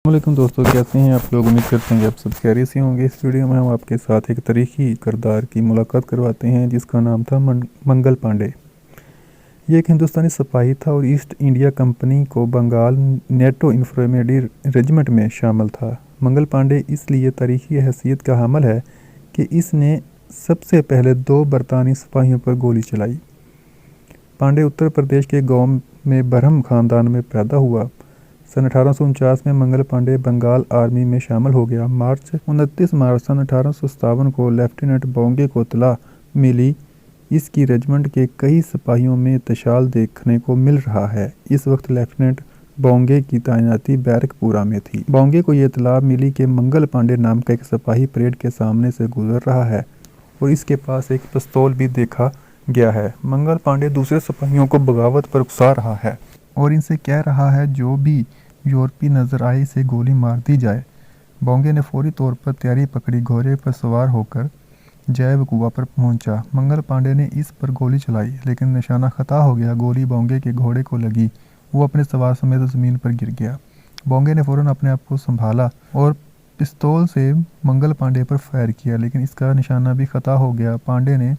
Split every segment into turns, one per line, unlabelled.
वालेकुम दोस्तों, कैसे हैं आप लोग। उम्मीद करते हैं कि आप सब खैरियत से होंगे। इस वीडियो में हम आपके साथ एक तारीखी किरदार की मुलाकात करवाते हैं जिसका नाम था मंगल पांडे। ये एक हिंदुस्तानी सिपाही था और ईस्ट इंडिया कंपनी को बंगाल नेटो इन्फर्मेडी रेजिमेंट में शामिल था। मंगल पांडे इसलिए तारीखी हैसियत का हामिल है कि इसने सबसे पहले 2 बरतानी सिपाहियों पर गोली चलाई। पांडे उत्तर प्रदेश के गाँव में बरहम खानदान में पैदा हुआ। सन 1849 में मंगल पांडे बंगाल आर्मी में शामिल हो गया। 29 मार्च सन 1857 को लेफ्टिनेंट बोंगे को इत्तला मिली इसकी रेजिमेंट के कई सिपाहियों में इंतशाल देखने को मिल रहा है। इस वक्त लेफ्टिनेंट बोंगे की तैनाती बैरकपुरा में थी। बोंगे को ये इत्तला मिली कि मंगल पांडे नाम का एक सिपाही परेड के सामने से गुजर रहा है और इसके पास एक पिस्तौल भी देखा गया है। मंगल पांडे दूसरे सिपाहियों को बगावत पर उकसा रहा है और इनसे कह रहा है जो भी यूरोपी नजर आए इसे गोली मार दी जाए। बोंगे ने फौरी तौर पर तैयारी पकड़ी। घोड़े पर सवार होकर जैब कुआ पर पहुंचा। मंगल पांडे ने इस पर गोली चलाई लेकिन निशाना खता हो गया। गोली बोंगे के घोड़े को लगी। वो अपने सवार समेत ज़मीन पर गिर गया। बोंगे ने फौरन अपने आप को संभाला और पिस्तौल से मंगल पांडे पर फायर किया लेकिन इसका निशाना भी खता हो गया। पांडे ने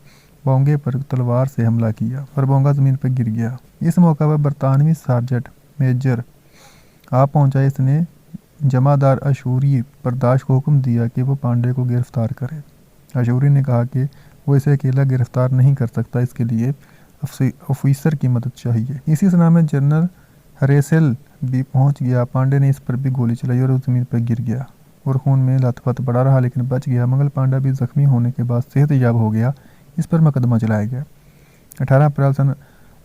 बोंगे पर तलवार से हमला किया और बोंगा ज़मीन पर गिर गया। इस मौका पर बरतानवी सार्जेंट मेजर आ पहुंचा। इसने जमादार अशूरी बर्दाश्त को हुक्म दिया कि वो पांडे को गिरफ्तार करे। अशूरी ने कहा कि वो इसे अकेला गिरफ्तार नहीं कर सकता, इसके लिए ऑफिसर की मदद चाहिए। इसी सना में जनरल हरेसेल भी पहुंच गया। पांडे ने इस पर भी गोली चलाई और ज़मीन पर गिर गया और खून में लथपथ पड़ा रहा लेकिन बच गया। मंगल पांडा भी जख्मी होने के बाद सेहतयाब हो गया। इस पर मुकदमा चलाया गया। 18 अप्रैल सन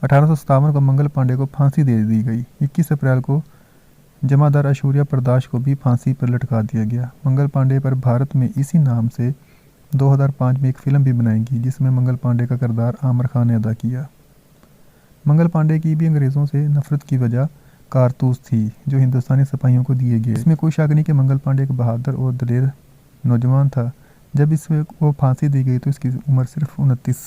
1857 को मंगल पांडे को फांसी दे दी गई। 21 अप्रैल को जमादार अशूरिया बर्दाश्त को भी फांसी पर लटका दिया गया। मंगल पांडे पर भारत में इसी नाम से 2005 में एक फिल्म भी बनाई गई जिसमें मंगल पांडे का किरदार आमिर खान ने अदा किया। मंगल पांडे की भी अंग्रेज़ों से नफरत की वजह कारतूस थी जो हिंदुस्तानी सिपाहियों को दिए गए। इसमें कोई शक नहीं कि मंगल पांडे एक बहादुर और दलेर नौजवान था। जब इसमें वो फांसी दी गई तो इसकी उम्र सिर्फ 29